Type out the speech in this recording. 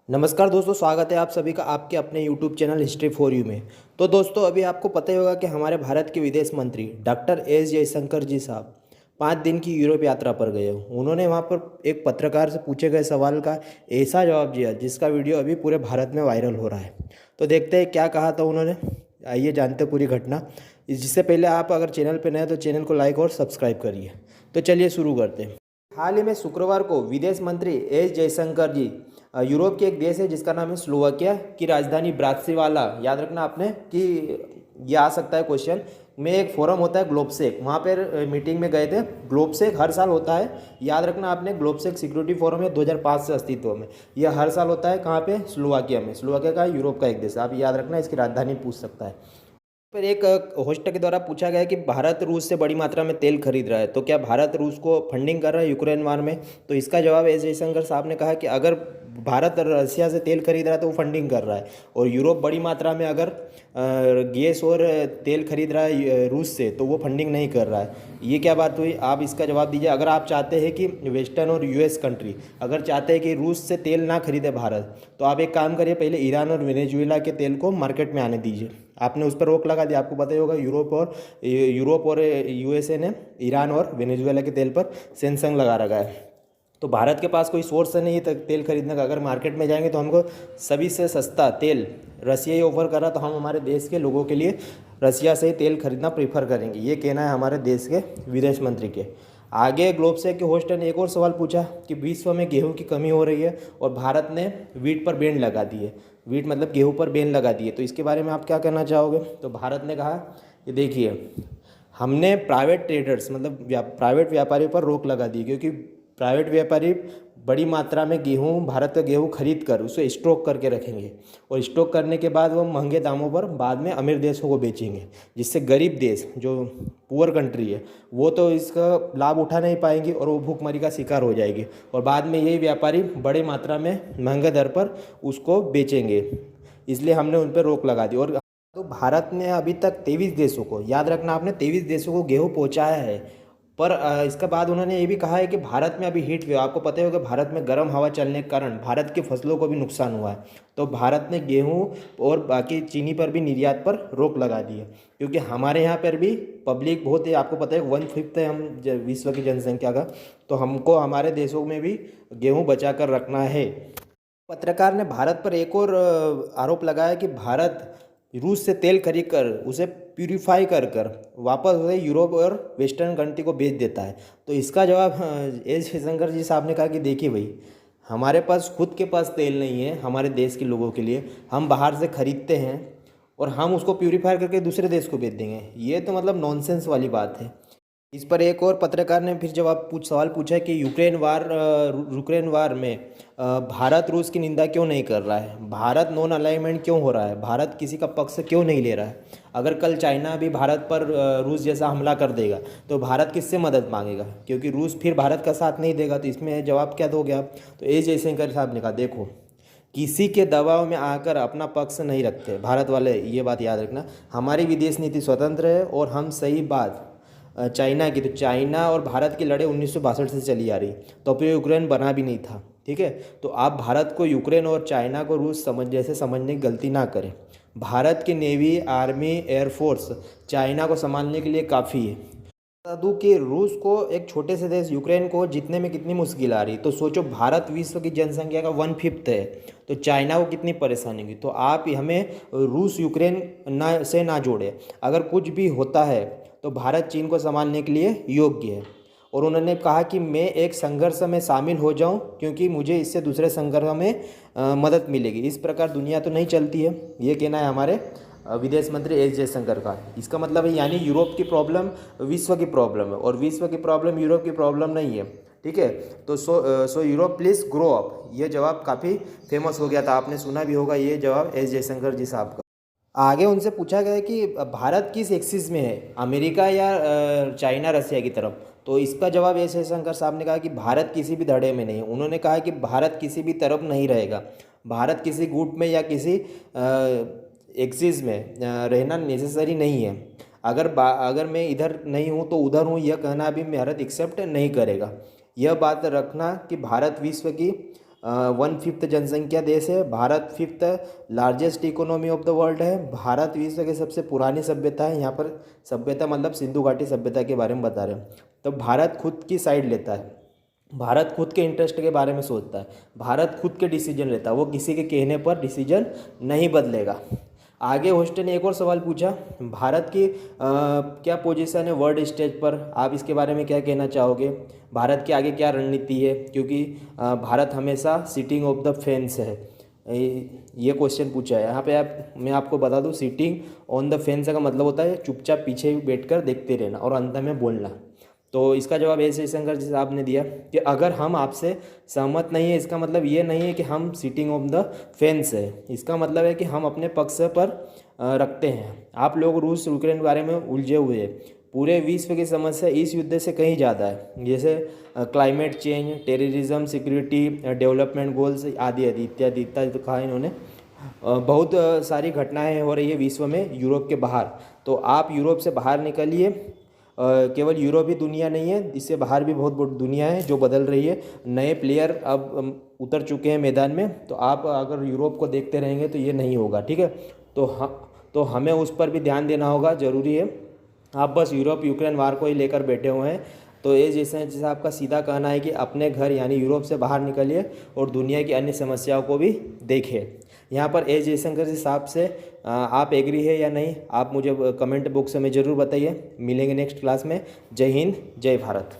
नमस्कार दोस्तों, स्वागत है आप सभी का आपके अपने YouTube channel history for you में। तो दोस्तों, अभी आपको पता ही होगा कि हमारे भारत के विदेश मंत्री डॉक्टर एस जयशंकर जी साहब 5 दिन की यूरोप यात्रा पर गए। उन्होंने वहां पर एक पत्रकार से पूछे गए सवाल का ऐसा जवाब दिया जिसका वीडियो अभी पूरे भारत में वायरल हो रहा है। तो देखते हैं क्या कहा था उन्होंने। आइए जानते हैं पूरी घटना। जिससे पहले आप अगर चैनल पर नए हैं तो चैनल को लाइक और सब्सक्राइब करिए। तो चलिए शुरू करते हैं। हाल ही में शुक्रवार को विदेश मंत्री एस जयशंकर जी यूरोप के एक देश है जिसका नाम है स्लोवाकिया की राजधानी ब्रातिस्लावा, याद रखना आपने कि ये आ सकता है क्वेश्चन में। एक फोरम होता है ग्लोबसेक, वहाँ पर मीटिंग में गए थे। ग्लोबसेक हर साल होता है, याद रखना आपने। ग्लोबसेक सिक्योरिटी फोरम है 2005 से अस्तित्व में। यह हर साल होता है कहाँ पे? स्लोवाकिया में। स्लोवाकिया का यूरोप का एक देश है, आप याद रखना। इसकी राजधानी पूछ सकता है। पर एक होस्ट के द्वारा पूछा गया कि भारत रूस से बड़ी मात्रा में तेल खरीद रहा है, तो क्या भारत रूस को फंडिंग कर रहा है यूक्रेन वार में? तो इसका जवाब एस जयशंकर साहब ने कहा कि अगर भारत रशिया से तेल खरीद रहा है तो वो फंडिंग कर रहा है, और यूरोप बड़ी मात्रा में अगर गैस और तेल खरीद रहा है रूस से तो वो फंडिंग नहीं कर रहा है। ये क्या बात हुई? आप इसका जवाब दीजिए। अगर आप चाहते हैं कि वेस्टर्न और यूएस कंट्री अगर चाहते हैं कि रूस से तेल ना खरीदे भारत, तो आप एक काम करिए, पहले ईरान और वेनेजुएला के तेल को मार्केट में आने दीजिए। आपने उस पर रोक लगा दी। आपको पता ही होगा यूरोप और यूएसए ने ईरान और वेनेजुएला के तेल पर सेंक्शन लगा रखा है। तो भारत के पास कोई सोर्स नहीं है तेल खरीदने का। अगर मार्केट में जाएंगे तो हमको सभी से सस्ता तेल रसिया ही ऑफर कर रहा, तो हम हमारे देश के लोगों के लिए रसिया से ही तेल खरीदना प्रीफर करेंगे। ये कहना है हमारे देश के विदेश मंत्री के। आगे ग्लोबसेक के होस्ट ने एक और सवाल पूछा कि विश्व में गेहूं की कमी हो रही है और भारत ने वीट पर बैन लगा दी है। वीट मतलब गेहूं पर बैन लगा दी है, तो इसके बारे में आप क्या कहना चाहोगे? तो भारत ने कहा कि देखिए, हमने प्राइवेट ट्रेडर्स मतलब प्राइवेट व्यापारियों पर रोक लगा दी, क्योंकि प्राइवेट व्यापारी बड़ी मात्रा में गेहूं, भारत का गेहूं खरीद कर उसे स्टॉक करके रखेंगे, और स्टॉक करने के बाद वो महंगे दामों पर बाद में अमीर देशों को बेचेंगे, जिससे गरीब देश जो पुअर कंट्री है वो तो इसका लाभ उठा नहीं पाएंगी और वो भूखमरी का शिकार हो जाएगी, और बाद में यही व्यापारी बड़ी मात्रा में महंगे दर पर उसको बेचेंगे। इसलिए हमने उन पर रोक लगा दी। और तो भारत ने अभी तक 23 देशों को, याद रखना आपने, 23 देशों को गेहूँ पहुँचाया है। पर इसके बाद उन्होंने ये भी कहा है कि भारत में अभी हीट वेव, आपको पता ही होगा भारत में गर्म हवा चलने के कारण भारत की फसलों को भी नुकसान हुआ है। तो भारत ने गेहूं और बाकी चीनी पर भी निर्यात पर रोक लगा दी है, क्योंकि हमारे यहाँ पर भी पब्लिक बहुत है। आपको पता है 1/5 है हम विश्व की जनसंख्या का, तो हमको हमारे देशों में भी गेहूँ बचा कर रखना है। पत्रकार ने भारत पर एक और आरोप लगाया कि भारत रूस से तेल खरीद कर उसे प्यूरिफाई कर कर वापस उसे यूरोप और वेस्टर्न कंट्री को बेच देता है। तो इसका जवाब एस जयशंकर जी साहब ने कहा कि देखिए भाई, हमारे पास खुद के पास तेल नहीं है हमारे देश के लोगों के लिए, हम बाहर से खरीदते हैं और हम उसको प्यूरिफाई करके दूसरे देश को बेच देंगे। ये तो मतलब नॉनसेंस वाली बात है। इस पर एक और पत्रकार ने फिर सवाल पूछा कि यूक्रेन वार में भारत रूस की निंदा क्यों नहीं कर रहा है? भारत नॉन अलाइनमेंट क्यों हो रहा है? भारत किसी का पक्ष क्यों नहीं ले रहा है? अगर कल चाइना भी भारत पर रूस जैसा हमला कर देगा तो भारत किससे मदद मांगेगा? क्योंकि रूस फिर भारत का साथ नहीं देगा। तो इसमें जवाब क्या दोगे आप? तो एस जयशंकर साहब ने कहा, देखो, किसी के दबाव में आकर अपना पक्ष नहीं रखते भारत वाले, ये बात याद रखना। हमारी विदेश नीति स्वतंत्र है और हम सही बात चाइना की, तो चाइना और भारत की लड़ाई 1962 से चली आ रही, तो फिर यूक्रेन बना भी नहीं था। ठीक है, तो आप भारत को यूक्रेन और चाइना को रूस जैसे समझने की गलती ना करें। भारत की नेवी, आर्मी, एयरफोर्स चाइना को संभालने के लिए काफ़ी है। बता दूं कि रूस को, एक छोटे से देश यूक्रेन को जीतने में कितनी मुश्किल आ रही। तो सोचो, भारत विश्व की जनसंख्या का 1/5 है, तो चाइना को कितनी परेशानी होगी। तो आप हमें रूस यूक्रेन ना जोड़े। अगर कुछ भी होता है तो भारत चीन को संभालने के लिए योग्य है। और उन्होंने कहा कि मैं एक संघर्ष में शामिल हो जाऊं, क्योंकि मुझे इससे दूसरे संघर्ष में मदद मिलेगी। इस प्रकार दुनिया तो नहीं चलती है। ये कहना है हमारे विदेश मंत्री एस जयशंकर का। इसका मतलब है यानी यूरोप की प्रॉब्लम विश्व की प्रॉब्लम है और विश्व की प्रॉब्लम यूरोप की प्रॉब्लम नहीं है। ठीक है, तो सो यूरोप प्लीज़ ग्रो अप, ये जवाब काफ़ी फेमस हो गया था, आपने सुना भी होगा ये जवाब एस जयशंकर जी साहब का। आगे उनसे पूछा गया कि भारत किस एक्सिस में है, अमेरिका या चाइना रसिया की तरफ? तो इसका जवाब एस जयशंकर साहब ने कहा कि भारत किसी भी धड़े में नहीं है। उन्होंने कहा कि भारत किसी भी तरफ नहीं रहेगा, भारत किसी गुट में या किसी एक्सिस में रहना नेसेसरी नहीं है। अगर मैं इधर नहीं हूँ तो उधर हूँ, यह कहना भी भारत एक्सेप्ट नहीं करेगा। यह बात रखना कि भारत विश्व की 1/5 जनसंख्या देश है। Bharat 5th largest economy of the world है। भारत विश्व की सबसे पुरानी सभ्यता है। यहाँ पर सभ्यता मतलब सिंधु घाटी सभ्यता के बारे में बता रहे हैं। तो भारत खुद की साइड लेता है, भारत खुद के इंटरेस्ट के बारे में सोचता है, भारत खुद के डिसीजन लेता है, वो किसी के कहने पर डिसीजन नहीं बदलेगा। आगे होस्ट ने एक और सवाल पूछा, भारत की क्या पोजीशन है वर्ल्ड स्टेज पर, आप इसके बारे में क्या कहना चाहोगे? भारत की आगे क्या रणनीति है, क्योंकि भारत हमेशा सिटिंग ऑफ द फेंस है। ये क्वेश्चन पूछा है यहाँ पे। मैं आपको बता दूँ, सिटिंग ऑन द फेंस का मतलब होता है चुपचाप पीछे बैठकर देखते रहना और अंत में बोलना। तो इसका जवाब एस जयशंकर जी साहब ने दिया कि अगर हम आपसे सहमत नहीं है, इसका मतलब ये नहीं है कि हम सिटिंग ऑन द फेंस है, इसका मतलब है कि हम अपने पक्ष पर रखते हैं। आप लोग रूस यूक्रेन के बारे में उलझे हुए हैं। पूरे विश्व की समस्या इस युद्ध से कहीं ज़्यादा है, जैसे climate change, terrorism, security, development goals आदि आदि इत्यादि इत्यादि कहा इन्होंने। बहुत सारी घटनाएं हो रही है विश्व में, यूरोप के बाहर। तो आप यूरोप से बाहर निकलिए। केवल यूरोप ही दुनिया नहीं है, इससे बाहर भी बहुत बड़ी दुनिया है जो बदल रही है। नए प्लेयर अब उतर चुके हैं मैदान में। तो आप अगर यूरोप को देखते रहेंगे तो ये नहीं होगा, ठीक है। तो हमें उस पर भी ध्यान देना होगा, ज़रूरी है। आप बस यूरोप यूक्रेन वार को ही लेकर बैठे हुए हैं। तो ये जैसे आपका सीधा कहना है कि अपने घर यानी यूरोप से बाहर निकलिए और दुनिया की अन्य समस्याओं को भी देखिए। यहाँ पर एस जयशंकर जी साहब से आप एग्री है या नहीं, आप मुझे कमेंट बॉक्स में ज़रूर बताइए। मिलेंगे नेक्स्ट क्लास में। जय हिंद, जय भारत।